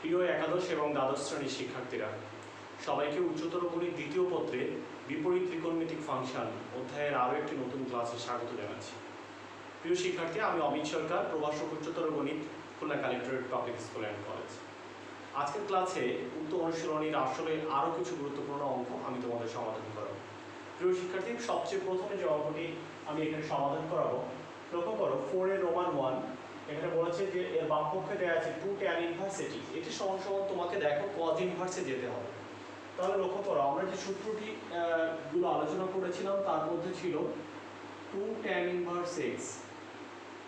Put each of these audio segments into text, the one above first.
প্রিয় একাদশ এবং দ্বাদশ শ্রেণীর শিক্ষার্থীরা, সবাইকে উচ্চতর গণিত দ্বিতীয় পত্রের বিপরীত ত্রিকোণমিতিক ফাংশন অধ্যায়ের আরও একটি নতুন ক্লাসে স্বাগত জানাচ্ছি। প্রিয় শিক্ষার্থী, আমি অমিত সরকার, প্রভাষক উচ্চতর গণিত, Khulna collectorate public school and college. আজকের ক্লাসে উক্ত অনুশীলনীর আসলে আরও কিছু গুরুত্বপূর্ণ অঙ্ক আমি তোমাদের সমাধান করাবো। প্রিয় শিক্ষার্থী, সবচেয়ে প্রথমে যে অঙ্কটি আমি এখানে সমাধান করাবো, লক্ষ্য করো 4 রোমান 1 এখানে বলেছে যে এর বামপক্ষে দেওয়া আছে 2 tan ইনভার্স এটি সমান সমান তোমাকে দেখো cos ইনভার্সে যেতে হবে। তাহলে লক্ষ্য করো আমরা যে সূত্রটি গুলো আলোচনা করেছিলাম তার মধ্যে ছিল 2 tan ইনভার্স x,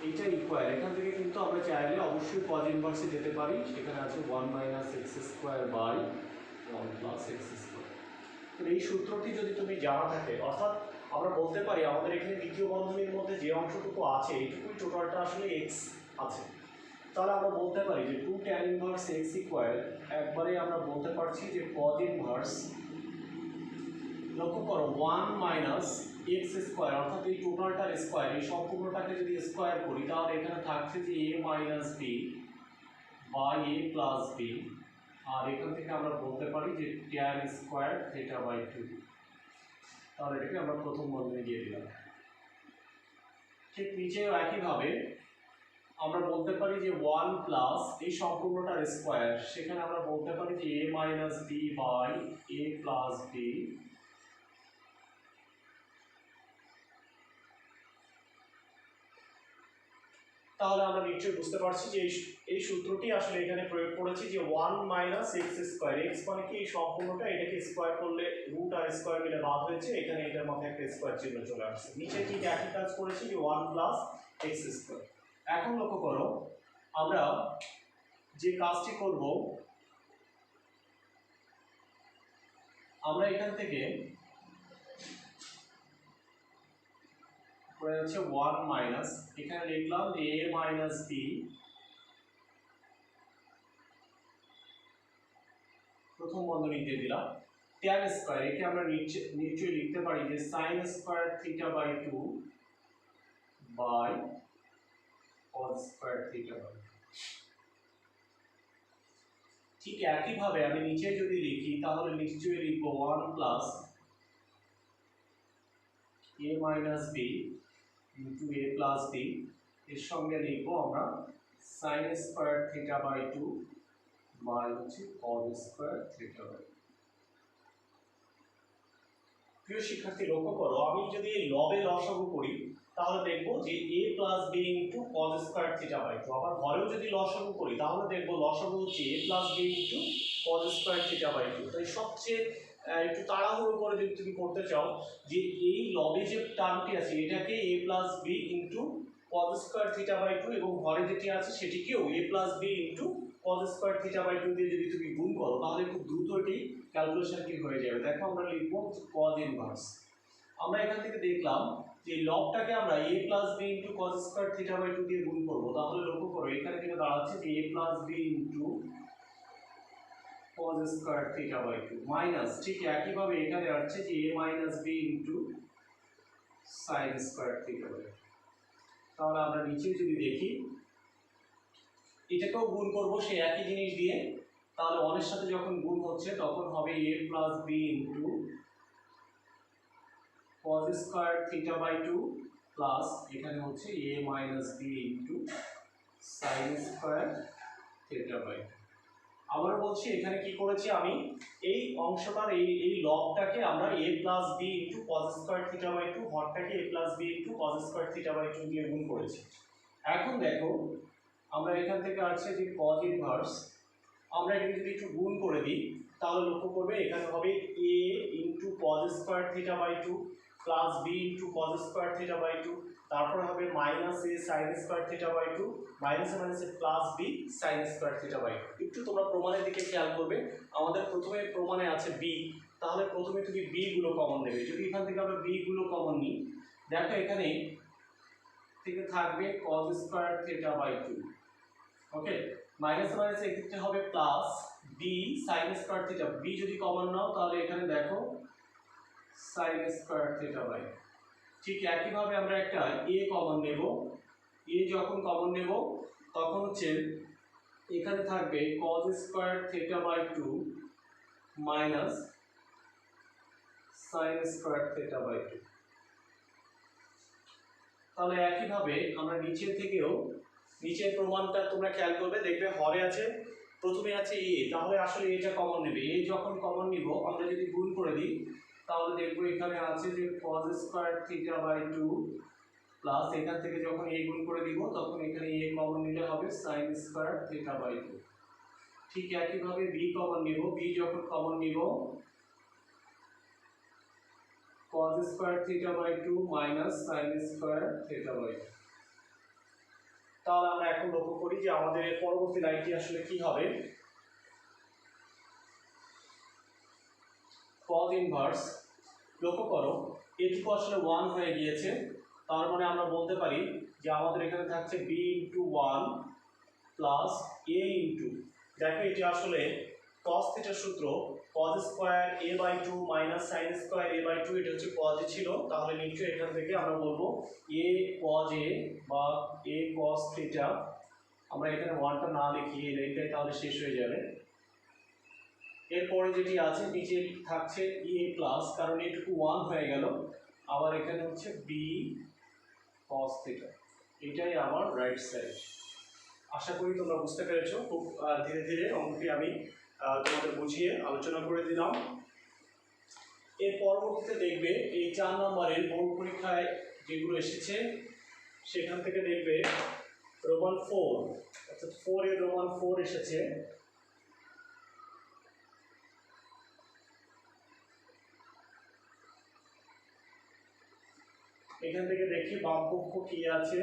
এইটা ইকুয়াল, এখান থেকে কিন্তু আমরা চাইলে অবশ্যই cos ইনভার্সে যেতে পারি। সেখানে আছে 1 - x square by 1 + x square. তো এই সূত্রটি যদি তুমি জানা থাকে, অর্থাৎ আমরা বলতে পারি আমাদের এখানে দ্বিতীয় বন্ধনীর মধ্যে যে অংশটুকু আছে এইটুকুই টোটালটা আসলে x আছে। তাহলে আমরা বলতে পারি যে 2 tan ইনভার্স x ইকুয়াল, একবারে আমরা বলতে পারছি যে cos ইনভার্স, লক্ষ্য করো 1 - x স্কয়ার, অর্থাৎ এই টোটালটার স্কয়ার, এই সম্পূর্ণটাকে যদি স্কয়ার করি তাহলে এখানে থাকছে যে a - b by a + b, আর এখান থেকে আমরা বলতে পারি যে tan স্কয়ার থিটা বাই 2। তাহলে এটাকে আমরা প্রথম বন্ধনী দিয়ে দিলাম। ঠিক নিচেও একইভাবে আমরা বলতে পারি যে 1 প্লাস এই সম্পূর্ণটার স্কয়ার, সেখানে আমরা বলতে পারি যে a - b by a + b, তাহলে আমরা নিশ্চয়ই বুঝতে পারছি যে এই সূত্রটি আসলে এখানে প্রয়োগ করেছি যে 1 - x স্কয়ার, x মানে কি এই সম্পূর্ণটা, এটাকে স্কয়ার করলে রুট আর স্কয়ার মিলে বাদ হয়েছে, এখানে এটার মধ্যে একটা স্কয়ার চিহ্ন চলে আসছে। নিচে ঠিক একই কাজ করেছি যে 1 + x স্কয়ার। এখন লক্ষ্য করো আমরা যে কাজটি করব, আমরা এখান থেকে হচ্ছে 1 মাইনাস, এখানে লিখলাম যে a - b প্রথম বন্ধনী দিয়ে দিলাম tan স্কয়ার, একে আমরা নিশ্চয়ই লিখতে পারি যে sin square theta by 2 by cos square theta by 2। ঠিক একইভাবে আমি নিচে যদি লিখি তাহলে নিশ্চয়ই লিখব 1 plus a - b into a + b, এর সঙ্গে লিখব আমরা sin square theta by 2 by হচ্ছে cos স্কয়ার থিটা বাই 2। প্রিয় শিক্ষার্থী, লক্ষ্য করো আমি যদি এই লবে লসাগু করি তাহলে দেখব যে a + b into cos square theta by 2, আবার ঘরেও যদি লসাগু করি তাহলে দেখব লসাগু হচ্ছে a + b into cos square theta by 2। তাই সবচেয়ে একটু তাড়াহুড়ো করে যদি তুমি করতে চাও যে এই লবে যে টার্মটি আছে এটাকে a + b into cos square theta by 2 এবং ঘরে যেটি আছে সেটিকেও a + b into cos square theta by 2 দিয়ে যদি তুমি গুণ করো তাহলে খুব দ্রুত এটি ক্যালকুলেশনটি হয়ে যাবে। দেখো আমরা লিখব cos ইনভার্স, আমরা এখান থেকে দেখলাম যে লবটাকে আমরা a + b into cos square theta by 2 দিয়ে গুণ করব, তাহলে লক্ষ্য করো এখানে কিন্তু দাঁড়াচ্ছে যে a + b into cos square theta by 2 minus, ঠিক একইভাবে এখানে আসছে যে a - b into sin square theta by 2। তাহলে আমরা নিচে যদি দেখি এটাকেও গুণ করব সেই একই জিনিস দিয়ে, তাহলে 1 এর সাথে যখন গুণ হচ্ছে তখন হবে a + b into cos square theta by 2 plus এখানে হচ্ছে a - b into sin square theta by 2। আবারও বলছি এখানে কি করেছি আমি, এই অংশটার এই লবটাকে আমরা a + b into cos square theta by 2, হরটাকে a + b into cos square theta by 2 দিয়ে গুণ করেছি। এখন দেখো আমরা এখান থেকে আসছে যে cos ইনভার্স, আমরা এখানে যদি একটু গুণ করে দিই তাহলে লক্ষ্য করবে এখানে হবে a into cos square theta by 2 plus b into cos square theta by 2, তারপরে হবে minus a sin square theta by 2 মাইনাসে মাইনাসে plus b sin square theta by 2। একটু তোমরা প্রমাণের দিকে খেয়াল করবে, আমাদের প্রথমে প্রমাণে আছে b, তাহলে প্রথমে তুমি b গুলো কমন নেবে। যদি এখান থেকে আমরা b গুলো কমন নিই, দেখো এখানে থেকে থাকবে cos স্কয়ার থিটা বাই 2, ওকে, মাইনাসে মাইনাসে এক্ষেত্রে হবে plus b sin square theta, b যদি কমন নাও তাহলে এখানে দেখো sin স্কয়ার থিটা বাই 2। ঠিক একইভাবে আমরা একটা a কমন নেব, a যখন কমন নেব তখন হচ্ছে এখানে থাকবে cos square theta by 2 minus sin square theta by 2। তাহলে একইভাবে আমরা নিচের থেকেও নিচের প্রমাণটা তোমরা খেয়াল করবে, দেখবে হরে আছে প্রথমে আছে a, তাহলে আসলে এটা কমন নেবে। a যখন কমন নিব আমরা যদি গুণ করে দিই তাহলে দেখবো এখানে আছে যে cos square theta by 2 plus এখান থেকে যখন a গুণ করে দিব তখন এখানে a কমন নিলে হবে sin স্কয়ার থিটা বাই 2। ঠিক একইভাবে b কমন নিব, b যখন কমন নিব cos square theta by 2 minus sin square theta by 2। তাহলে আমরা এখন লক্ষ্য করি যে আমাদের এর পরবর্তী লাইনটি আসলে কি হবে। cos ইনভার্স, লক্ষ্য করো এটুকু আসলে 1 হয়ে গিয়েছে, তার মানে আমরা বলতে পারি যে আমাদের এখানে থাকছে b into 1 plus a into, দেখো এটি আসলে cos থিটার সূত্র cos square a by 2 minus sin square a by 2, এটা হচ্ছে cos এ ছিল, তাহলে নিশ্চয়ই এখান থেকে আমরা বলবো a cos a বা a cos থিটা। আমরা এখানে 1টা না লিখি এই লাইনটাই তাহলে শেষ হয়ে যাবে। এরপরে যেটি আছে নিচে থাকছে a প্লাস, কারণ এটুকু 1 হয়ে গেল, আবার এখানে হচ্ছে b cos থিটা, এটাই আমার রাইট সাইড। আশা করি তোমরা বুঝতে পেরেছো। খুব ধীরে ধীরে অঙ্কটি আমি তোমাদের বুঝিয়ে আলোচনা করে দিলাম। এর পরবর্তীতে দেখবে এই 4 নম্বরের বোর্ড পরীক্ষায় যেগুলো এসেছে সেখান থেকে দেখবে রোমান 4, অর্থাৎ 4 এর রোমান 4 এসেছে। এখান থেকে দেখি বামপক্ষ কি আছে,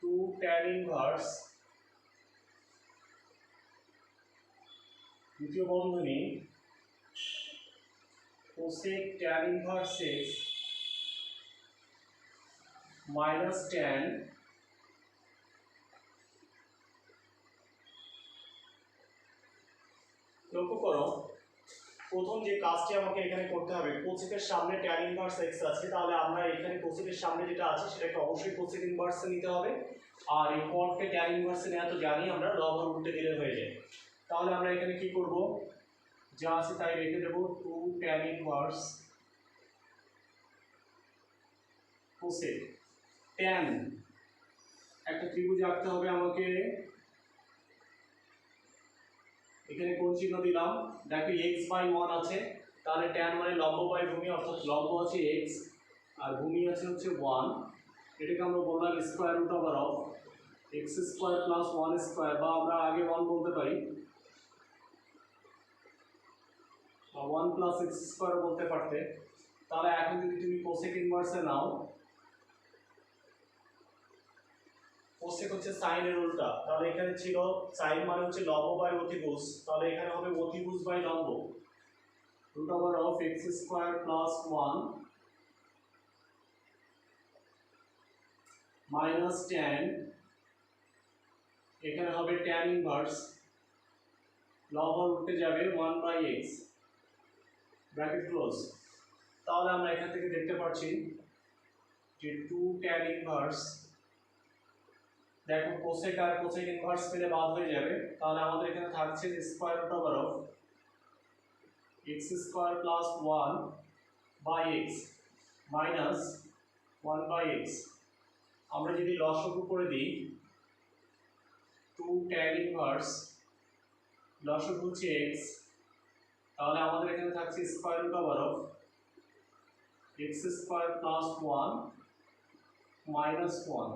2 tan ইনভার্স দ্বিতীয় বন্ধনী cosec tan inverse x minus tan লক্ষ্য করো প্রথম যে কাজটি আমাকে এখানে করতে হবে, কোসেকের সামনে tan ইনভার্স x আছে, তাহলে আমরা এখানে কোসেকের সামনে যেটা আছে সেটাকে অবশ্যই কোসেক ইনভার্সে নিতে হবে। আর এই কটকে tan ইনভার্সে নেওয়া তো জানি আমরা, লব আর উল্টে দিলে হয়ে যায়। তাহলে আমরা এখানে কি করব, যা আছে তাই রেখে দেব, 2 tan ইনভার্স কোসেক tan, একটা ত্রিভুজ আঁকতে হবে আমাকে। এখানে কোণ চিহ্ন দিলাম, দেখো x বাই 1 আছে, তাহলে tan মানে লম্ব বাই ভূমি, অর্থাৎ লম্ব আছে x আর ভূমি আছে হচ্ছে 1। এটাকে আমরা বললাম square root over of x square plus 1 square, বা আমরা আগে 1 বলতে পারি, 1 প্লাস x স্কয়ার বলতে পারতে। তাহলে এখন যদি তুমি কোসেক ইনভার্সে নাও, কোসেক হচ্ছে সাইন এর উল্টা, তাহলে এখানে ছিল সাইন মানে হচ্ছে লম্ব বাই অতিভুজ, তাহলে এখানে হবে অতিভুজ বাই লম্ব, root over of x square plus 1 minus tan, এখানে হবে tan ইনভার্স, লব আর উল্টে যাবে 1 বাই x, ব্র্যাকেট ক্লোজ। তাহলে আমরা এখান থেকে দেখতে পাচ্ছি যে 2 tan ইনভার্স, দেখো কোসেক আর কোসেক ইনভার্স পেলে বাদ হয়ে যাবে, তাহলে আমাদের এখানে থাকছে square root over of x square plus 1 by x minus 1 by x। আমরা যদি লসাগু করে দিই 2 tan ইনভার্স, লসাগু হচ্ছে x, তাহলে আমাদের এখানে থাকছে square root over of x square plus 1 minus 1।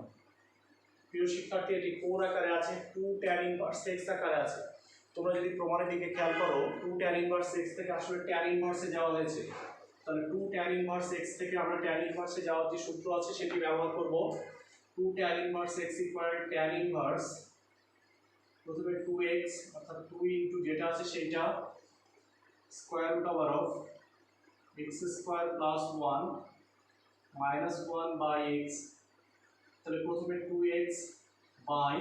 প্রিয় শিক্ষার্থী, এটি কোণ আকারে আছে, 2 tan ইনভার্স x আকারে আছে। তোমরা যদি প্রমাণের দিকে খেয়াল করো 2 tan ইনভার্স x থেকে আসলে tan ইনভার্সে যাওয়া হয়েছে, তাহলে 2 tan ইনভার্স x থেকে আমরা tan ইনভার্সে যাওয়ার যে সূত্র আছে সেটি ব্যবহার করব। 2 tan inverse x equal tan inverse, প্রথমে 2x অর্থাৎ 2 ইনটু যেটা আছে সেইটা square root over of x square plus 1 minus 1 by x, তাহলে প্রথমে 2x by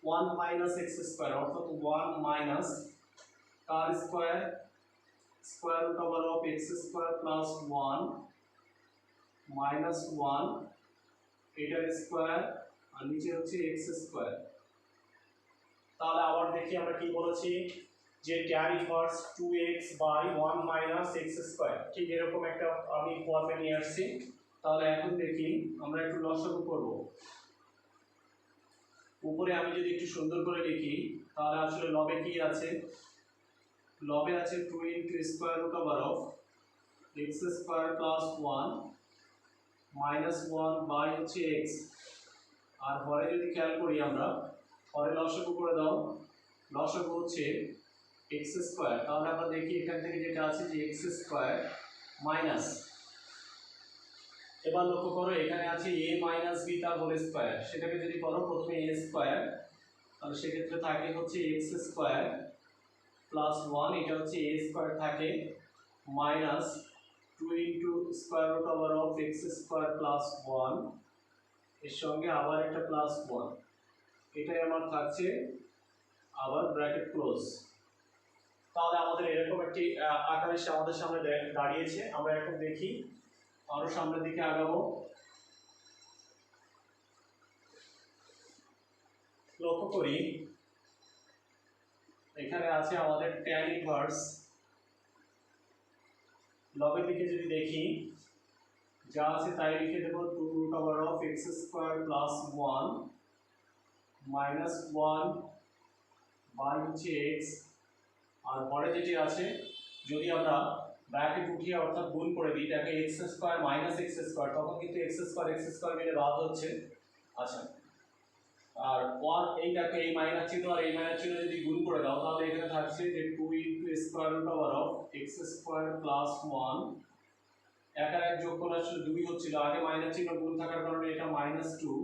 1 minus x square, অর্থাৎ 1 মাইনাস কার square, square root over of x square plus 1 minus 1 এটার স্কয়ার, আর নিচে হচ্ছে x স্কয়ার। তাহলে আবার দেখি আমরা কি বলেছি যে tan inverse 2x by 1 minus X square, ঠিক এরকম একটা আমি ফর্মে নিয়ে আসছি। তাহলে এখন দেখি আমরা একটু লসাগু করব। উপরে আমি যদি একটু সুন্দর করে লিখি তাহলে আসলে লবে কি আছে, লবে আছে 2 into square root over of X square plus 1 minus 1 by হচ্ছে এক্স। আর হরে যদি খেয়াল করি আমরা, হরে লসাগু করে দাও, লসাগু হচ্ছে এক্স স্কোয়ার। তাহলে আমরা দেখি এখান থেকে যেটা আছে যে এক্স স্কোয়ার মাইনাস, এবার লক্ষ্য করো এখানে আছে এ মাইনাস বি তার হোল স্কোয়ার, সেটাকে যদি করো প্রথমে এ স্কোয়ার, তাহলে সেক্ষেত্রে থাকে হচ্ছে এক্স স্কোয়ার প্লাস 1, এটা হচ্ছে এ স্কোয়ার থাকে minus 2 into square root over of X square plus 1, এর সঙ্গে আবার একটা প্লাস 1, এটাই আমার থাকছে আবার ব্র্যাকেট ক্লোজ। তাহলে আমাদের এরকম একটি আকার এসে আমাদের সামনে দাঁড়িয়েছে। আমরা এখন দেখি আরো সামনের দিকে আগাবো। লক্ষ্য করি এখানে আছে আমাদের tan ইনভার্স, লবের দিকে যদি দেখি যা আছে তাই লিখে দেবো 2 root over of X square plus 1 minus 1 by হচ্ছে এক্স। আর পরে যেটি আছে যদি আমরা ব্র্যাকেট উঠিয়ে অর্থাৎ গুণ করে দিই, দেখো x square minus X square, তখন কিন্তু এক্স স্কোয়ার মিলে বাদ হচ্ছে। আচ্ছা, আর ওয়ান এই দেখো এই মাইনাস চিহ্ন আর এই মাইনাস চিহ্ন যদি গুণ করে দাও তাহলে এখানে থাকছে যে 2 into square root over of X square plus 1, এক আর এক যোগ করে আসলে 2 হচ্ছিল, আগে মাইনাস চিহ্ন গুণ থাকার কারণে এটা মাইনাস 2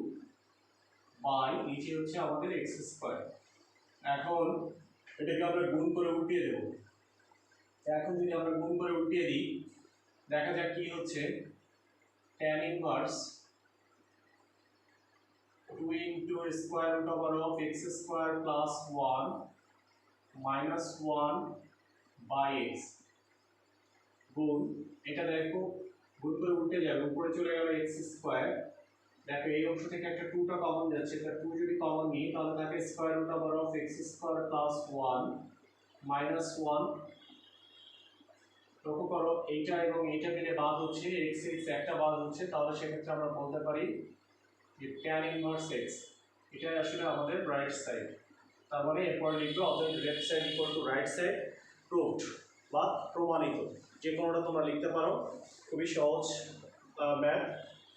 বাই নিচে হচ্ছে আমাদের এক্স স্কোয়ার। এখন এটাকে আমরা গুণ করে উল্টিয়ে দেব। এখন যদি আমরা গুণ করে উল্টিয়ে দিই দেখা যাক কি হচ্ছে, tan inverse 2 into square root over of X square plus 1 minus 1 by X গুণ, এটা দেখো গুণ করে উল্টে যাবে, উপরে চলে গেল এক্স স্কোয়ার। দেখো এই অংশ থেকে একটা 2টা কমন যাচ্ছে, এটা 2 যদি কমন নিই তাহলে থাকে square root over of X square plus 1 minus 1। লক্ষ্য করো এইটা এবং এইটা মিলে বাদ হচ্ছে এক্স এক্স একটা বাদ হচ্ছে, তাহলে সেক্ষেত্রে আমরা বলতে পারি যে tan ইনভার্স এক্স এটাই আসলে আমাদের রাইট সাইড। তার মানে এরপর লিখবো অতএব left side equal to right side, proved বা প্রমাণিত, যে কোনোটা তোমরা লিখতে পারো। খুবই সহজ ম্যাথ।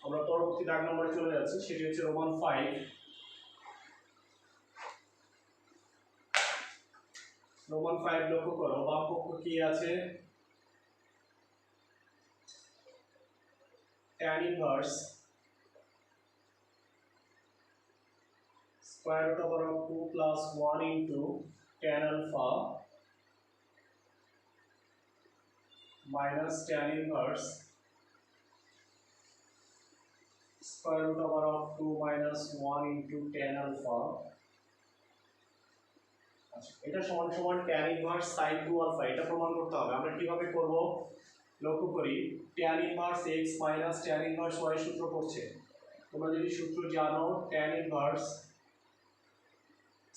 আমরা পরবর্তী দাগ নম্বরে চলে যাচ্ছি, সেটি হচ্ছে রোমান 5। রোমান 5 লক্ষ্য করো বাম পক্ষ কি আছে, tan inverse square root over of 2 plus 1 into tan alpha minus tan inverse square root over of 2 minus 1 into tan alpha। আচ্ছা, এটা সমান সমান tan inverse sin 2 alpha, এটা প্রমাণ করতে হবে। আমরা কিভাবে করব লক্ষ্য করি, tan inverse x minus tan inverse y সূত্র পড়ছে। তোমরা যদি সূত্র জানো tan inverse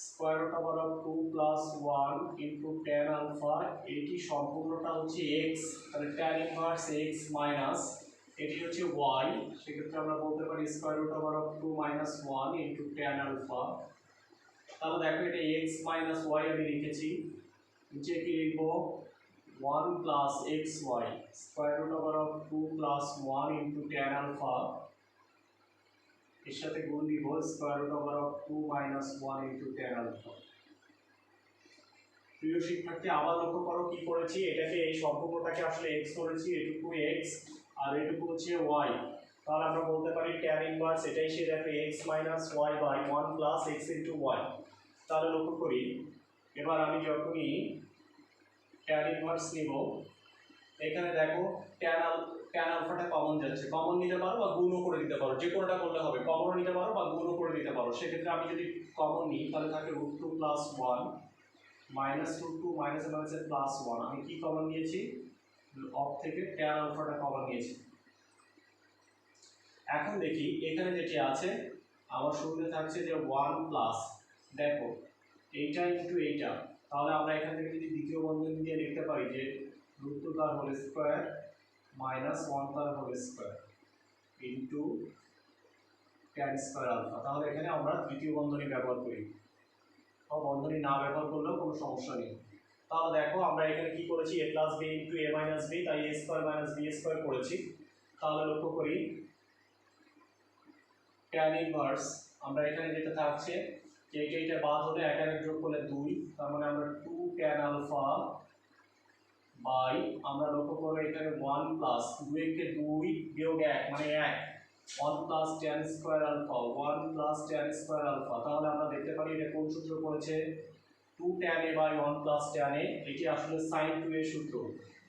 square root over of 2 plus 1 into tan alpha, এটি সম্পূর্ণটা হচ্ছে x, তাহলে tan ইনভার্স x মাইনাস এটি হচ্ছে y, সেক্ষেত্রে আমরা বলতে পারি square root over of 2 minus 1 into tan alpha. তাহলে দেখো এটা x মাইনাস y আমি লিখেছি, নিচে কি লিখবো 1 plus xy square root over of 2 plus 1 into tan alpha, এর সাথে গুণ দিব square root over of 2 minus 1 into tan alpha. প্রিয় শিক্ষার্থী আবার লক্ষ্য করো কি করেছি, এটাকে এই সম্পূর্ণটাকে আসলে x করেছি, এটুকু x আর এটুকু হচ্ছে y। তাহলে আমরা বলতে পারি tan ইনভার্স এটাই সে দেখো x minus y by 1 plus x into y। তাহলে লক্ষ্য করি এবার আমি যখনই tan ইনভার্স নিব, এখানে দেখো tan আলফাটা কমন যাচ্ছে, কমন নিতে পারো বা গুণও করে দিতে পারো, যে কোনোটা করলে হবে, কমন নিতে পারো বা গুণও করে দিতে পারো। সেক্ষেত্রে আমি যদি কমন নিই তাহলে থাকে root 2 plus 1 minus root 2 minus মাইনাসের প্লাস 1, আমি কি কমন নিয়েছি অফ থেকে tan আলফাটা কমন নিয়েছি। এখন দেখি এখানে যেটি আছে আমার শুরুতে থাকছে যে 1 প্লাস, দেখো এইটা ইন্টু এইটা, তাহলে আমরা এখান থেকে যদি দ্বিতীয় বন্ধনী দিয়ে লিখতে পারি যে রুট টু তার হোল স্কোয়ার মাইনাস 1 তার whole square into tan square alpha, তাহলে এখানে আমরা তৃতীয় বন্ধনী ব্যবহার করি, বন্ধনী না ব্যবহার করলেও কোনো সমস্যা নেই। তাহলে দেখো আমরা এখানে কি করেছি, a plus B into A minus B, তাই A square minus B square করেছি। তাহলে লক্ষ্য করি ট্যান ইনভার্স, আমরা এখানে যেটা থাকছে যে এইটা বাদ হলে এক এক যোগ করলে 2, তার মানে আমরা 2 ট্যান আলফা বাই, আমরা লক্ষ্য করবো এখানে 1 প্লাস 2 কে 2 বিয়োগ 1 মানে 1, 1 plus tan square alpha, 1 plus tan square alpha. তাহলে আমরা দেখতে পারি এটা কোন সূত্র পড়েছে, 2 tan a by 1 plus tan a, এটি আসলে sin 2 এর সূত্র।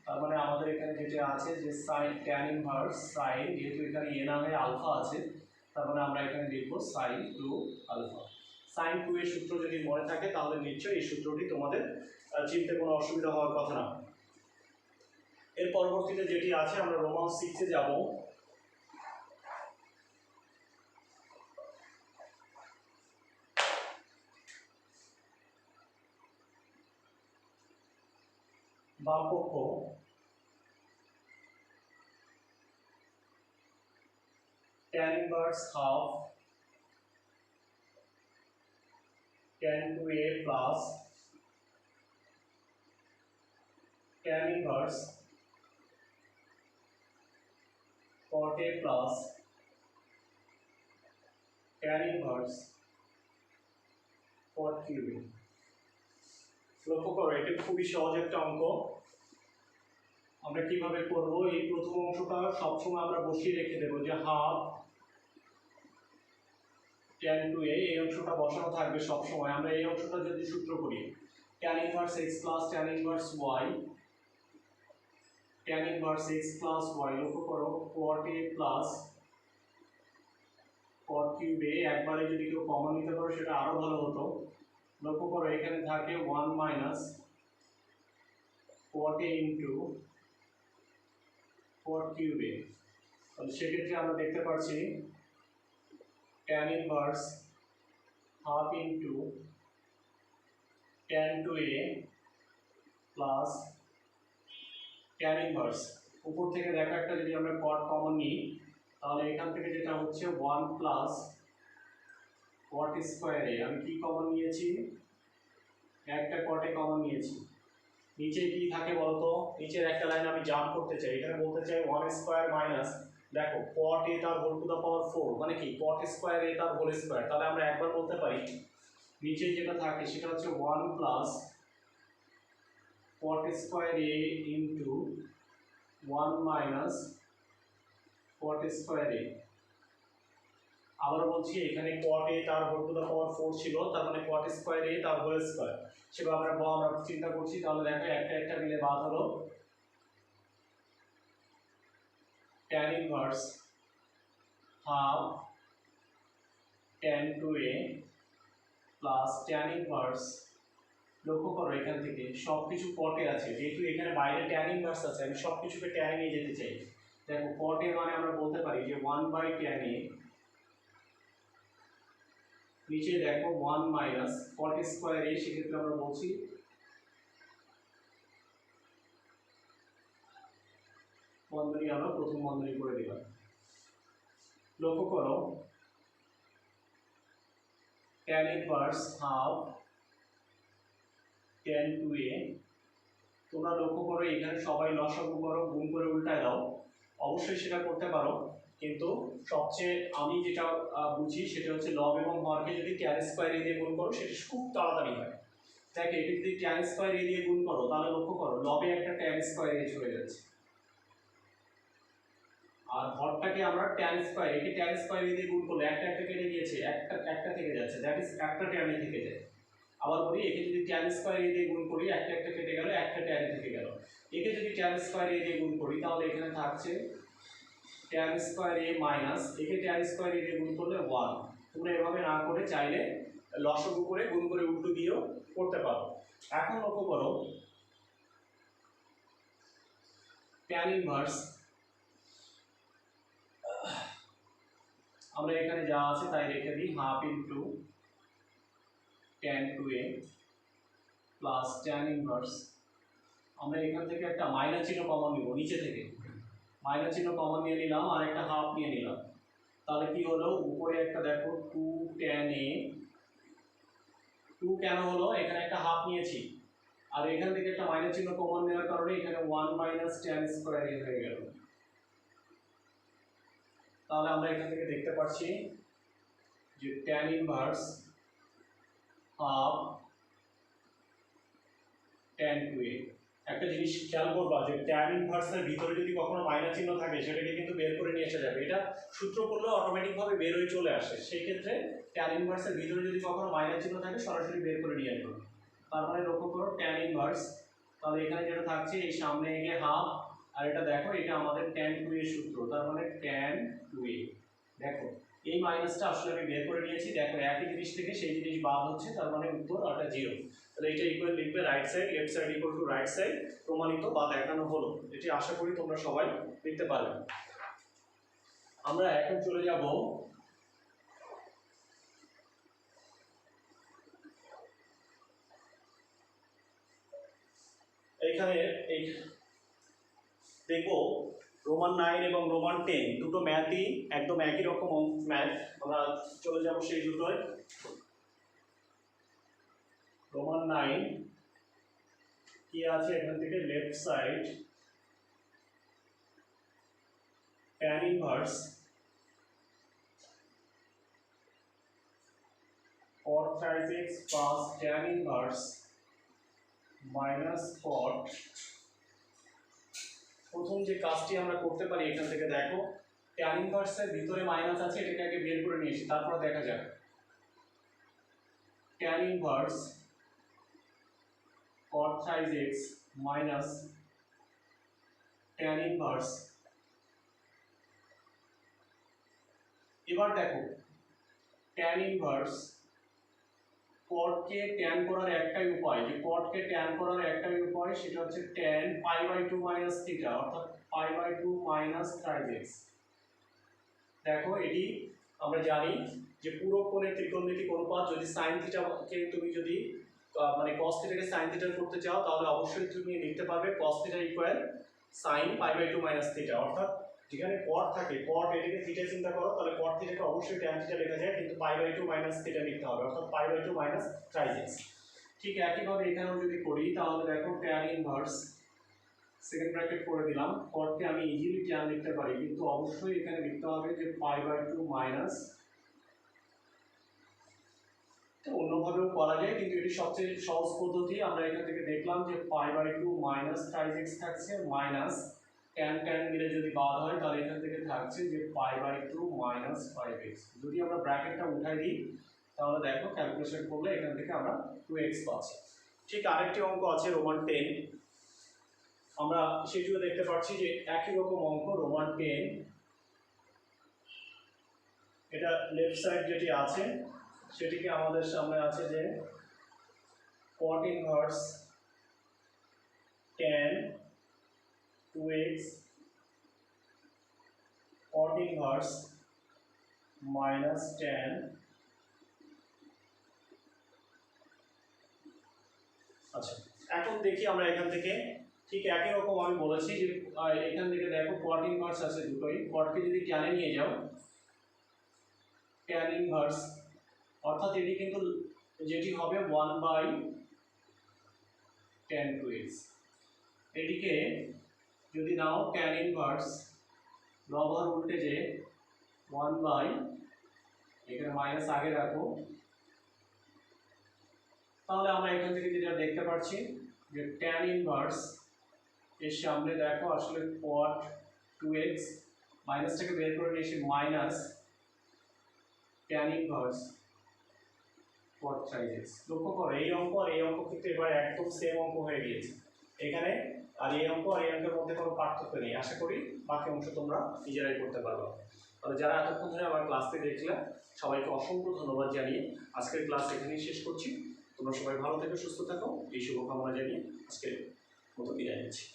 তার মানে আমাদের এখানে যেটা আছে যে sin tan ইনভার্স sin, যেহেতু এখানে a নামে আলফা আছে, তার মানে আমরা এখানে লিখব sin 2 আলফা। sin 2 এর সূত্র যদি মনে থাকে তাহলে নিশ্চয়ই এই সূত্রটি তোমাদের চিনতে কোনো অসুবিধা হওয়ার কথা না। এর পরবর্তীতে যেটি আছে আমরা রোমান 6 এ যাব। বাম পক্ষ tan inverse half tan 2a plus tan inverse cot a plus tan inverse cot cube a। লক্ষ্য করো এটা খুবই সহজ একটা অঙ্ক। আমরা কিভাবে করব, এই প্রথম অংশটা সবসময় আমরা বসিয়ে রেখে দেবো যে হাফ tan 2a, এই অংশটা বসানো থাকবে সব সময়। আমরা এই অংশটা যদি সূত্র করি tan inverse x plus tan inverse y, tan inverse x plus y, লক্ষ্য করো cot a plus cot cube a, একবারে যদি কেউ কমন নিতে পারো সেটা আরো ভালো হতো। লক্ষ্য করো এখানে থাকে 1 minus cot a into cot cube a, তাহলে সেক্ষেত্রে আমরা দেখতে পাচ্ছি tan inverse half into tan 2a plus tan inverse, উপর থেকে দেখা একটা যদি আমরা cot কমন নিই তাহলে এখান থেকে যেটা হচ্ছে 1 প্লাস cot স্কয়ার a, আমি কি কমন নিয়েছি, একটা cot এ কমন নিয়েছি। নিচে কি থাকে বলতো, নিচের একটা লাইন আমি জাম্প করতে চাই, এখানে বলতে চাই 1 স্কয়ার মাইনাস, দেখো cot a তার হোল টু দা পাওয়ার 4 মানে কি cot স্কয়ার a তার হোল স্কয়ার, তাহলে আমরা একবার বলতে পারি নিচে যেটা থাকে সেটা হচ্ছে 1 plus cot square a into 1 minus cot square a। আবার বলছি এখানে cot a তার হোল টু দা পাওয়ার 4 ছিল, তার মানে cot স্কয়ার a তার হোল স্কয়ার, সেভাবে আমরা চিন্তা করছি। তাহলে দেখো একটা একটা মিলে বাদ হলো tan inverse half tan 2a plus tan inverse, লক্ষ্য করো এখান থেকে সব কিছু cot এ আছে, যেহেতু এখানে বাইরে tan ইনভার্স আছে আমি সব কিছুকে tan এ নিয়ে যেতে চাই। দেখো cot a মানে আমরা বলতে পারি যে 1 বাই tan a, নিচে দেখো 1 মাইনাস cot স্কয়ার a, সেক্ষেত্রে আমরা বলছি বন্ধনী আমরা প্রথম বন্ধনী করে দিলাম। লক্ষ্য করো tan inverse half tan 2a, তোমরা লক্ষ্য করো এখানে সবাই লসাগু করো, গুণ করে উল্টায় দাও, অবশ্যই সেটা করতে পারো, কিন্তু সবচেয়ে আমি যেটা বুঝি সেটা হচ্ছে লব এবং হরকে যদি tan স্কয়ার a দিয়ে গুণ করো সেটা খুব তাড়াতাড়ি হয়। দেখো এটা যদি tan স্কয়ার a দিয়ে গুণ করো তাহলে লক্ষ্য করো লবে একটা tan স্কয়ার a চলে যাচ্ছে, আর হরটাকে আমরা tan স্কয়ার, একে tan স্কয়ার a দিয়ে গুণ করলে একটা একটা কেটে গিয়েছে, একটা থেকে যাচ্ছে, দ্যাট ইজ একটা tan a থেকে যায়। আবার বলি একে যদি tan স্কয়ার a দিয়ে গুণ করি একটা একটা কেটে গেল, একটা tan থেকে গেল। একে যদি tan স্কয়ার a দিয়ে গুণ করি তাহলে এখানে থাকছে tan স্কয়ার a মাইনাস, একে tan স্কয়ার a দিয়ে গুণ করলে 1। তোমরা এভাবে না করে চাইলে লসাগু করে গুণ করে উল্টো দিয়েও করতে পারো। এখন লক্ষ্য করো tan ইনভার্স, আমরা এখানে যা আছে তাই রেখে দিই half into tan 2a plus tan inverse, আমরা এখান থেকে একটা মাইনাস চিহ্ন কমন নিব, নিচে থেকে মাইনাস চিহ্ন কমন নিয়ে নিলাম আর একটা হাফ নিয়ে নিলাম, তাহলে কি হলো উপরে একটা দেখো 2 tan a, 2 কেন হলো এখানে একটা হাফ নিয়েছি আর এখান থেকে একটা মাইনাস চিহ্ন কমন নেওয়ার কারণে এখানে 1 মাইনাস tan স্কয়ার a হয়ে গেল। তাহলে আমরা এখান থেকে দেখতে পাচ্ছি যে tan inverse half tan 2a। একটা জিনিস খেয়াল করবা যে tan ইনভার্সের ভিতরে যদি কখনো মাইনাস চিহ্ন থাকে সেটাকে কিন্তু বের করে নিয়ে আসা যাবে, এটা সূত্র করলে অটোমেটিকভাবে বের হয়ে চলে আসে, সেই ক্ষেত্রে tan ইনভার্সের ভিতরে যদি কখনো মাইনাস চিহ্ন থাকে সরাসরি বের করে নিয়ে আসবে। তার মানে লক্ষ্য করো tan ইনভার্স, তাহলে এখানে যেটা থাকছে এই সামনে এগিয়ে হাফ আর এটা দেখো এটা আমাদের tan 2a এর সূত্র, তার মানে tan 2a। দেখো এই মাইনাসটা আসলে আমি বের করে নিয়েছি, দেখো একই জিনিস থেকে সেই জিনিস বাদ হচ্ছে, তার মানে উত্তর ওটা 0। তাহলে এটা ইকুয়াল লিখবে right side, left side equal to right side, প্রমাণিত বা দেখানো হলো। এটি আশা করি তোমরা সবাই লিখতে পারবে। আমরা এখন চলে যাব এইখানে এই দেখবো রোমান 9 এবং রোমান 10 দুটো ম্যাথই একদম একই রকম ম্যাথ, আমরা চলে যাব সেই দুটোয়। রোমান 9 কি আছে এখান থেকে left side tan inverse cot thrice x plus tan inverse minus cot। প্রথম যে কাজটি আমরা করতে পারি এখান থেকে দেখো tan ইনভার্সের ভিতরে মাইনাস আছে, এটাকে আগে বের করে নিয়েছি, তারপর দেখা যাক tan inverse cot thrice x minus tan inverse. এবার দেখো tan ইনভার্স cot কে tan করার একটাই উপায়, যে cot কে tan করার একটাই উপায় সেটা হচ্ছে tan pi/2 minus theta, অর্থাৎ pi/2 minus thrice x। দেখো এটি আমরা জানি যে পুরো কোণের ত্রিকোণমিতিক অনুপাত, যদি sin থিটা কে তুমি যদি মানে cos থিটা কে sin থিটা করতে চাও তাহলে অবশ্যই তুমি লিখতে পারবে cos theta equal sin pi/2 minus theta, অর্থাৎ যেখানে cot থাকে cot এটাকে থিটা চিন্তা করো তাহলে cot থিটাকে অবশ্যই tan থিটা লেখা যায়, কিন্তু pi/2 minus theta লিখতে হবে, অর্থাৎ pi/2 minus thrice x। ঠিক একইভাবে এখানেও যদি করি তাহলে দেখো tan ইনভার্স সেকেন্ড ব্র্যাকেট করে দিলাম, cot কে আমি ইজিলি tan লিখতে পারি, কিন্তু অবশ্যই এখানে লিখতে হবে যে pi/2 মাইনাস, অন্যভাবেও করা যায় কিন্তু এটি সবচেয়ে সহজ পদ্ধতি। আমরা এখান থেকে দেখলাম যে pi/2 মাইনাস thrice x থাকছে মাইনাস tan মিলে যদি বাদ হয় তাহলে এখান থেকে থাকছে যে pi/2 মাইনাস 5x। যদি আমরা ব্র্যাকেটটা উঠাই দিই তাহলে দেখো ক্যালকুলেশন করলে এখান থেকে আমরা 2x পাচ্ছি। ঠিক আরেকটি অঙ্ক আছে রোমান 10, আমরা সেটিও দেখতে পাচ্ছি যে একই রকম অঙ্ক রোমান 10, এটা লেফট সাইড যেটি আছে সেটিকে আমাদের সামনে আছে যে cot inverse tan 2x cot inverse minus tan। আচ্ছা এখন দেখি আমরা এখান থেকে ঠিক একই রকম আমি বলেছি যে এখান থেকে দেখো cot ইনভার্স আছে দুটোই, cot কে যদি tan এ নিয়ে যাও tan ইনভার্স, অর্থাৎ এটি কিন্তু যেটি হবে 1/tan 2x। এটিকে যদি নাও tan ইনভার্স লব আর উল্টে যে 1/ এখানে মাইনাস আগে রাখো, তাহলে আমরা এখান থেকে যেটা দেখতে পাচ্ছি যে tan ইনভার্স এর সামনে দেখো আসলে cot 2x মাইনাসটাকে বের করে নিয়ে এসে minus tan inverse cot thrice x। লক্ষ্য করো এই অঙ্ক আর এই অঙ্ক কিন্তু এবার একদম সেম অঙ্ক হয়ে গিয়েছে এখানে, আর এই অঙ্ক আর এই অঙ্কের মধ্যে কোনো পার্থক্য নেই। আশা করি বাকি অংশ তোমরা নিজেরাই করতে পারবে। তাহলে যারা এতক্ষণ ধরে আমার ক্লাসটি দেখলে সবাইকে অসংখ্য ধন্যবাদ জানিয়ে আজকের ক্লাস এখানেই শেষ করছি। তোমরা সবাই ভালো থেকো, সুস্থ থাকো, এই শুভকামনা জানিয়ে আজকের মতো বিদায় নিচ্ছি।